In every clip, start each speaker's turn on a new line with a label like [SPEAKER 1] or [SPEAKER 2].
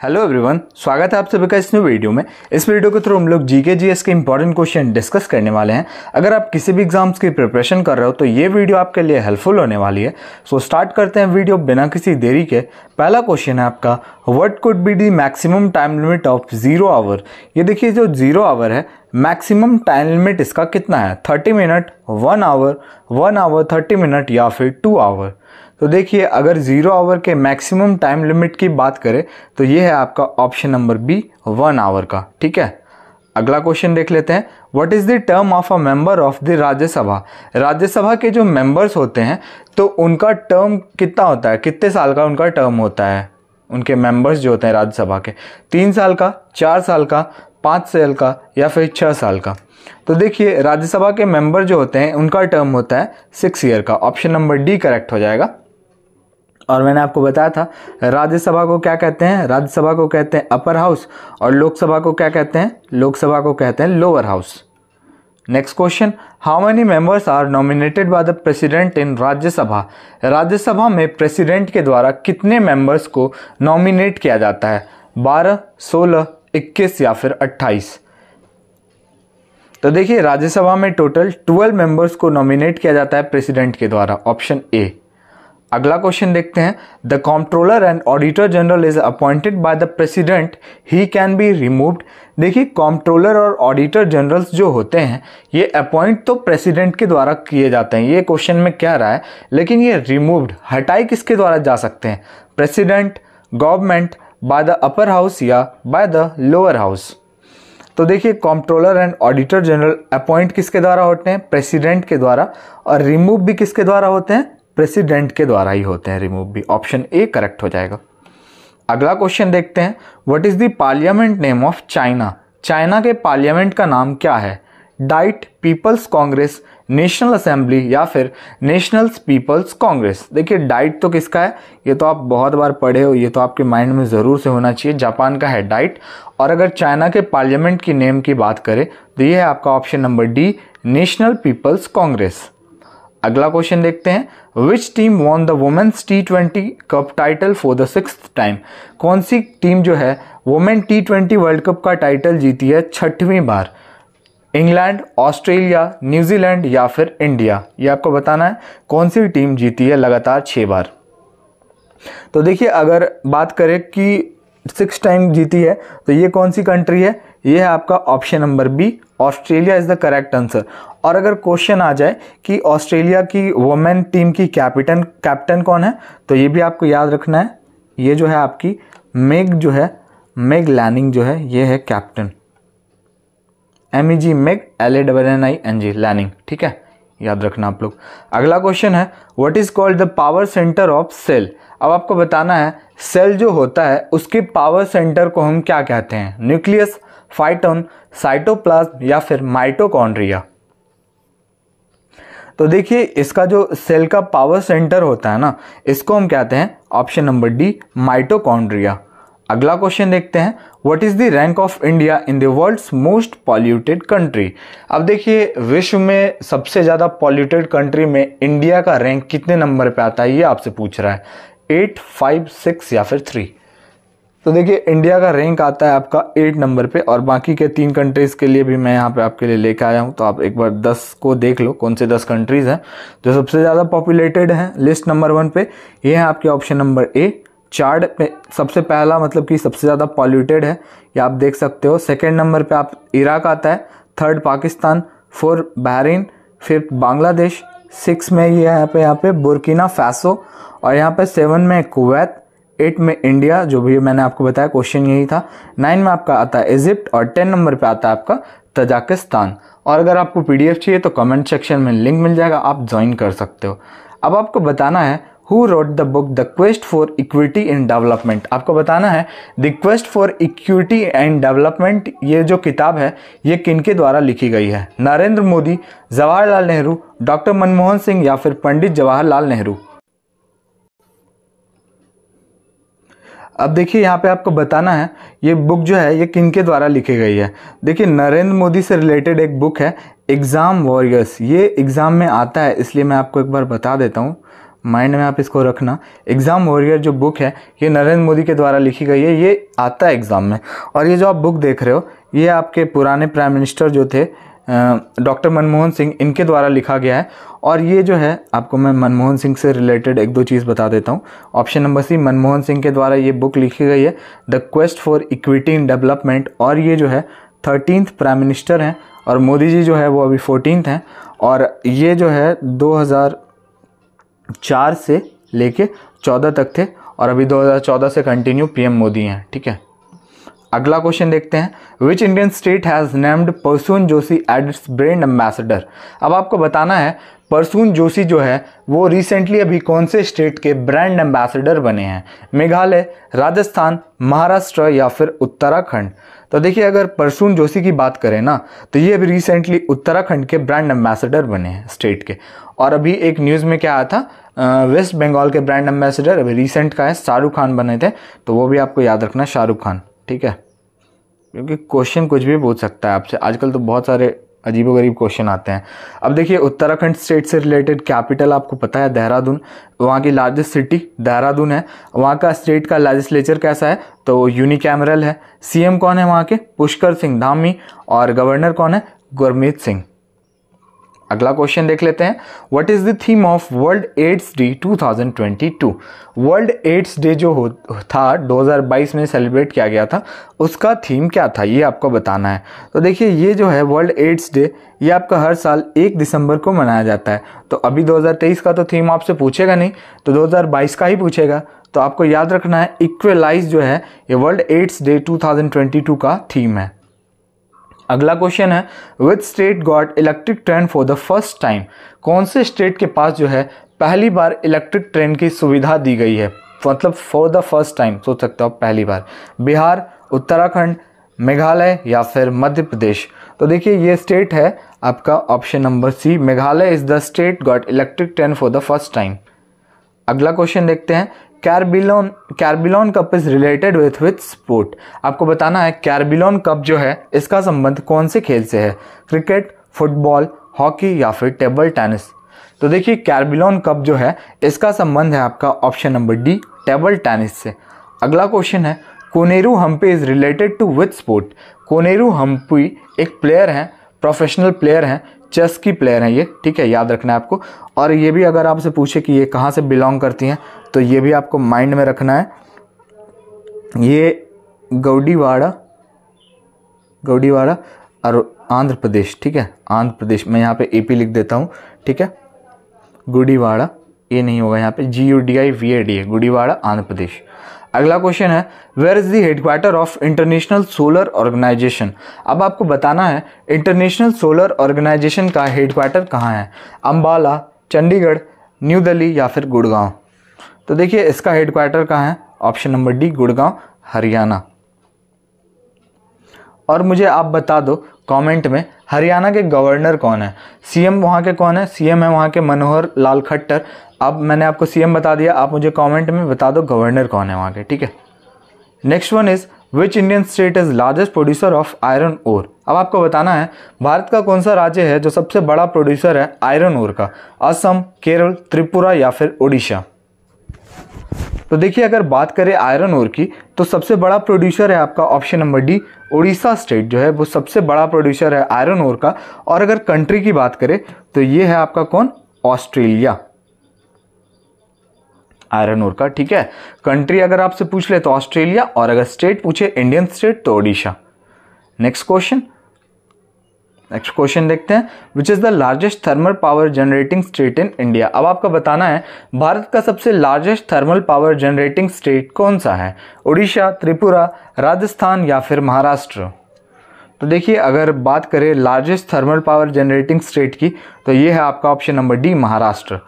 [SPEAKER 1] Hello everyone, स्वागत है आप सभी का इस न्यू वीडियो में। इस वीडियो के थ्रू हम लोग जीके जीएस के इंपॉर्टेंट क्वेश्चन डिस्कस करने वाले हैं। अगर आप किसी भी एग्जाम्स की प्रिपरेशन कर रहे हो तो ये वीडियो आपके लिए हेल्पफुल होने वाली है। सो स्टार्ट करते हैं वीडियो बिना किसी देरी के। पहला क्वेश्चन है आपका, what could be the maximum time limit of 0 hour. ये देखिए जो 0 आवर है, मैक्सिमम टाइम लिमिट इसका कितना है? 30 मिनट, 1 आवर, 1 आवर 30 मिनट या फिर 2 आवर। तो देखिए अगर 0 आवर के मैक्सिमम टाइम लिमिट की बात करें तो ये है आपका ऑप्शन नंबर बी 1 आवर का। ठीक है, अगला क्वेश्चन देख लेते हैं। What is the term of a member of the Rajya Sabha. Rajya Sabha के जो मेंबर्स होते हैं तो उनका टर्म कितना होता है, कितने साल का उनका टर्म होता है? उनके मेंबर्स जो होते हैं राज्यसभा के 3 साल का, 4 साल का, 5 साल का या फिर 6 साल का। तो देखिए राज्यसभा के मेंबर जो होते हैं उनका टर्म होता है 6 ईयर का। ऑप्शन नंबर डी करेक्ट हो जाएगा। और मैंने आपको बताया था राज्यसभा को क्या कहते हैं? राज्यसभा को कहते हैं अपर हाउस और लोकसभा को क्या कहते हैं? लोकसभा को कहते हैं lower house. Next question, how many members are nominated by the president in Rajya Sabha. Rajya Sabha में प्रेसिडेंट के द्वारा कितने मेंबर्स को नॉमिनेट किया जाता है? 12, 16, 21 या फिर 28। तो देखिए राज्यसभा में टोटल 12 मेंबर्स को नॉमिनेट किया जाता है प्रेसिडेंट के द्वारा। Option A. अगला क्वेश्चन देखते हैं, the comptroller and auditor general is appointed by the president, he can be removed. देखिए कॉम्प्ट्रोलर और ऑडिटर जनरल्स जो होते हैं ये अपॉइंट तो प्रेसिडेंट के द्वारा किए जाते हैं, ये क्वेश्चन में क्या रहा है, लेकिन ये रिमूव्ड हटाई किसके द्वारा जा सकते हैं? President, government, by the upper house या बाय द लोअर हाउस। तो देखिए comptroller and auditor general appoint किसके द्वारा होते हैं? प्रेसिडेंट के द्वारा। और रिमूव भी किसके द्वारा होते हैं? प्रेसिडेंट के द्वारा ही होते हैं रिमूव भी। ऑप्शन ए करेक्ट हो जाएगा। अगला क्वेश्चन देखते हैं, what is the parliament name of China. China के पार्लियामेंट का नाम क्या है? Diet, people's congress, national assembly या फिर नेशनल पीपल्स कांग्रेस। देखिए डाइट तो किसका है, ये तो आप बहुत बार पढ़े हो, ये तो आपके माइंड में ज़रूर से होना चाहिए। जापान का है डाइट। और अगर चाइना के पार्लियामेंट की नेम की बात करें तो ये है आपका option number D, National People's Congress. अगला क्वेश्चन देखते हैं, which team won the women's T20 cup title for the 6th time. कौन सी टीम जो है वुमेन T20 वर्ल्ड कप का टाइटल जीती है 6वीं बार? इंग्लैंड, ऑस्ट्रेलिया, न्यूजीलैंड या फिर इंडिया। ये आपको बताना है कौन सी टीम जीती है लगातार 6 बार। तो देखिए अगर बात करें कि 6 टाइम जीती है तो ये कौन सी कंट्री है? ये है आपका option number B, Australia is the correct answer. और अगर क्वेश्चन आ जाए कि ऑस्ट्रेलिया की वुमेन टीम की कैप्टन कौन है, तो ये भी आपको याद रखना है, ये जो है आपकी मेग लैनिंग जो है ये है captain. MEG Meg, LANNING Lanning. ठीक है, याद रखना आप लोग। अगला क्वेश्चन है, what is called the power centre of cell. अब आपको बताना है सेल जो होता है उसके पावर सेंटर को हम क्या कहते हैं? न्यूक्लियस, फाइटोन, साइटोप्लाज्म या फिर माइटोकॉन्ड्रिया। तो देखिए इसका जो सेल का पावर सेंटर होता है ना, इसको हम कहते हैं ऑप्शन नंबर डी, माइटोकॉन्ड्रिया। अगला क्वेश्चन देखते हैं, what is the rank of India in the world's most polluted country. अब देखिए विश्व में सबसे ज्यादा पॉल्यूटेड कंट्री में इंडिया का रैंक कितने नंबर पे आता है, ये आपसे पूछ रहा है। 8, 5, 6 या फिर 3। तो देखिए इंडिया का रैंक आता है आपका 8 नंबर पे। और बाकी के 3 कंट्रीज़ के लिए भी मैं यहाँ पे आपके लिए लेकर आया हूँ, तो आप एक बार 10 को देख लो कौन से 10 कंट्रीज़ हैं जो सबसे ज़्यादा पॉपुलेटेड हैं। लिस्ट नंबर 1 पे ये है आपके ऑप्शन नंबर ए। चार्ट पे सबसे पहला मतलब कि सबसे ज़्यादा पॉल्यूटेड है, ये आप देख सकते हो। सेकेंड नंबर पर आप इराक आता है, 3rd Pakistan, 4 Bahrain, 5th Bangladesh, 6 में ये यहाँ पे बुर्किना फासो, और यहाँ पे 7 में कुवैत, 8 में इंडिया, जो भी मैंने आपको बताया क्वेश्चन यही था। 9 में आपका आता है इजिप्ट और 10 नंबर पे आता है आपका तजाकिस्तान। और अगर आपको PDF चाहिए तो कमेंट सेक्शन में लिंक मिल जाएगा, आप ज्वाइन कर सकते हो। अब आपको बताना है who wrote the book the quest for equity in development. आपको बताना है the quest for equity and development, ये जो किताब है ये किनके द्वारा लिखी गई है? नरेंद्र मोदी, जवाहरलाल नेहरू, डॉक्टर मनमोहन सिंह या फिर पंडित जवाहरलाल नेहरू। अब देखिए यहाँ पे आपको बताना है ये बुक जो है ये किनके द्वारा लिखी गई है। देखिए नरेंद्र मोदी से रिलेटेड एक बुक है एग्ज़ाम वॉरियर्स, ये एग्ज़ाम में आता है इसलिए मैं आपको एक बार बता देता हूँ। माइंड में आप इसको रखना। एग्ज़ाम वॉरियर जो बुक है ये नरेंद्र मोदी के द्वारा लिखी गई है, ये आता है एग्ज़ाम में। और ये जो आप बुक देख रहे हो ये आपके पुराने प्राइम मिनिस्टर जो थे डॉक्टर मनमोहन सिंह, इनके द्वारा लिखा गया है। और ये जो है आपको मैं मनमोहन सिंह से रिलेटेड एक दो चीज़ बता देता हूँ। Option number C, Manmohan Singh के द्वारा ये बुक लिखी गई है, the quest for equity in development. और ये जो है 13th प्राइम मिनिस्टर हैं और मोदी जी जो है वो अभी 14th हैं। और ये जो है 2004 से लेके 14 तक थे और अभी 2014 से कंटिन्यू पीएम मोदी हैं। ठीक है, अगला क्वेश्चन देखते हैं। Which Indian state has named Prasoon Joshi as its brand ambassador. अब आपको बताना है प्रसून जोशी जो है वो रिसेंटली अभी कौन से स्टेट के ब्रांड एम्बेसडर बने हैं। मेघालय, राजस्थान, महाराष्ट्र या फिर उत्तराखंड। तो देखिए अगर प्रसून जोशी की बात करें ना तो ये अभी रिसेंटली उत्तराखंड के ब्रांड एम्बेसडर बने हैं स्टेट के। और अभी एक न्यूज़ में क्या आया था, वेस्ट बंगाल के ब्रांड एम्बेसडर अभी रिसेंट का है, शाहरुख खान बने थे। तो वो भी आपको याद रखना, शाहरुख खान। ठीक है, क्योंकि क्वेश्चन कुछ भी पूछ सकता है आपसे, आजकल तो बहुत सारे अजीबोगरीब क्वेश्चन आते हैं। अब देखिए उत्तराखंड स्टेट से रिलेटेड कैपिटल आपको पता है देहरादून, वहाँ की लार्जेस्ट सिटी देहरादून है। वहाँ का स्टेट का लेजिस्लेचर कैसा है, तो यूनिकैमरल है। सीएम कौन है वहाँ के, पुष्कर सिंह धामी। और गवर्नर कौन है, गुरमीत सिंह। अगला क्वेश्चन देख लेते हैं। What is the theme of world AIDS day 2022। World AIDS day जो था 2022 में सेलिब्रेट किया गया था, उसका थीम क्या था ये आपको बताना है। तो देखिए ये जो है वर्ल्ड एड्स डे ये आपका हर साल 1 दिसंबर को मनाया जाता है। तो अभी 2023 का तो थीम आपसे पूछेगा नहीं, तो 2022 का ही पूछेगा। तो आपको याद रखना है इक्वलाइज जो है ये वर्ल्ड एड्स डे 2022 का थीम है। अगला क्वेश्चन है, which state got electric train for the first time. कौन से स्टेट के पास जो है पहली बार इलेक्ट्रिक ट्रेन की सुविधा दी गई है, मतलब फॉर द फर्स्ट टाइम, सोच सकते हो आप पहली बार। बिहार, उत्तराखंड, मेघालय या फिर मध्य प्रदेश। तो देखिए ये स्टेट है आपका option number C, Meghalaya is the state got electric train for the first time. अगला क्वेश्चन देखते हैं। Corbillon cup is related with sport. आपको बताना है कैरबिलॉन कप जो है इसका संबंध कौन से खेल से है, क्रिकेट, फुटबॉल, हॉकी या फिर टेबल टेनिस। तो देखिए कैरबिलॉन कप जो है इसका संबंध है आपका option number D, table tennis से। अगला क्वेश्चन है, Koneru Humpy is related to with sport. Koneru Humpy एक प्लेयर हैं, प्रोफेशनल प्लेयर हैं, चेस की प्लेयर हैं ये। ठीक है, याद रखना है आपको। और ये भी अगर आपसे पूछे कि ये कहाँ से बिलोंग करती हैं तो ये भी आपको माइंड में रखना है। ये गौडीवाड़ा और आंध्र प्रदेश। ठीक है, आंध्र प्रदेश, मैं यहाँ पे एपी लिख देता हूँ। ठीक है, गुडीवाड़ा, ये नहीं होगा यहाँ पे, GUDIVADA, गुडीवाड़ा आंध्र प्रदेश। अगला क्वेश्चन है, where is the headquarter of International Solar Organisation. अब आपको बताना है इंटरनेशनल सोलर ऑर्गेनाइजेशन का हेडक्वार्टर कहाँ है, अंबाला, चंडीगढ़, न्यू दिल्ली या फिर गुड़गांव। तो देखिए इसका हेडक्वार्टर कहाँ है, option number D, Gurgaon, Haryana. और मुझे आप बता दो कमेंट में हरियाणा के गवर्नर कौन है, सीएम वहाँ के कौन है। सीएम है वहाँ के मनोहर लाल खट्टर। अब मैंने आपको सीएम बता दिया, आप मुझे कमेंट में बता दो गवर्नर कौन है वहाँ के। ठीक है, next one is which Indian state is largest producer of iron ore. अब आपको बताना है भारत का कौन सा राज्य है जो सबसे बड़ा प्रोड्यूसर है आयरन ओर का, असम, केरल, त्रिपुरा या फिर ओडिशा। तो देखिए अगर बात करें आयरन ओर की तो सबसे बड़ा प्रोड्यूसर है आपका option number D, Orissa state जो है वो सबसे बड़ा प्रोड्यूसर है आयरन ओर का। और अगर कंट्री की बात करें तो ये है आपका कौन, ऑस्ट्रेलिया, आयरन ओर का। ठीक है, कंट्री अगर आपसे पूछ ले तो ऑस्ट्रेलिया, और अगर स्टेट पूछे इंडियन स्टेट तो ओडिशा। नेक्स्ट क्वेश्चन देखते हैं, which is the largest thermal power generating state in India. अब आपको बताना है भारत का सबसे largest thermal power generating state कौन सा है, उड़ीसा, त्रिपुरा, राजस्थान या फिर महाराष्ट्र। तो देखिए अगर बात करें largest thermal power generating state की तो ये है आपका option number D, Maharashtra.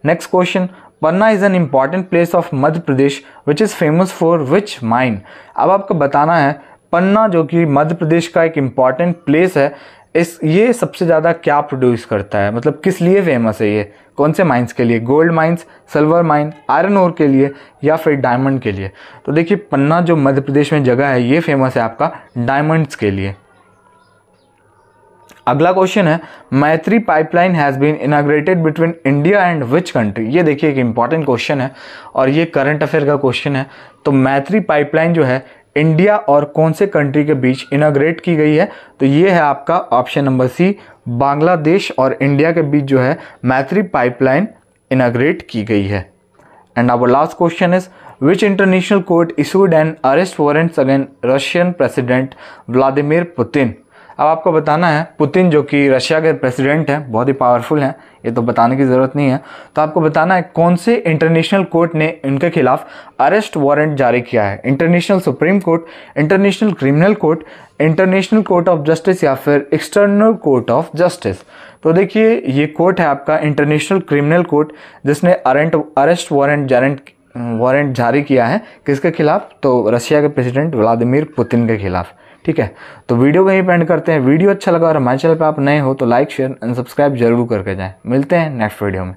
[SPEAKER 1] Next question, Panna is an important place of Madhya Pradesh which is famous for which mine. अब आपको बताना है पन्ना जो कि मध्य प्रदेश का एक इंपॉर्टेंट प्लेस है, ये सबसे ज़्यादा क्या प्रोड्यूस करता है, मतलब किस लिए फेमस है ये, कौन से माइंस के लिए, gold mines, silver mine, iron ore के लिए या फिर डायमंड के लिए। तो देखिए पन्ना जो मध्य प्रदेश में जगह है ये फेमस है आपका डायमंड्स के लिए। अगला क्वेश्चन है Maitri pipeline has been inaugurated between India and which country. ये देखिए एक इंपॉर्टेंट क्वेश्चन है और ये करंट अफेयर का क्वेश्चन है। तो मैत्री पाइपलाइन जो है इंडिया और कौन से कंट्री के बीच इनाग्रेट की गई है, तो ये है आपका ऑप्शन नंबर सी, बांग्लादेश और इंडिया के बीच जो है मैत्री पाइपलाइन इनाग्रेट की गई है। And our last question is which international court issued an arrest warrants against Russian president Vladimir Putin. अब आपको बताना है, पुतिन जो कि रशिया के प्रेसिडेंट हैं, बहुत ही पावरफुल हैं, ये तो बताने की ज़रूरत नहीं है। तो आपको बताना है कौन से इंटरनेशनल कोर्ट ने इनके खिलाफ अरेस्ट वारंट जारी किया है। International supreme court, international criminal court, international court of justice या फिर एक्सटर्नल कोर्ट ऑफ जस्टिस। तो देखिए ये कोर्ट है आपका इंटरनेशनल क्रिमिनल कोर्ट, जिसने अरेस्ट वारंट जारी किया है किसके खिलाफ, तो रशिया के प्रेसिडेंट व्लादिमीर पुतिन के खिलाफ। ठीक है, तो वीडियो को यहीं पे एंड करते हैं। वीडियो अच्छा लगा और हमारे चैनल पे आप नए हो तो लाइक शेयर एंड सब्सक्राइब जरूर करके जाएं। मिलते हैं नेक्स्ट वीडियो में।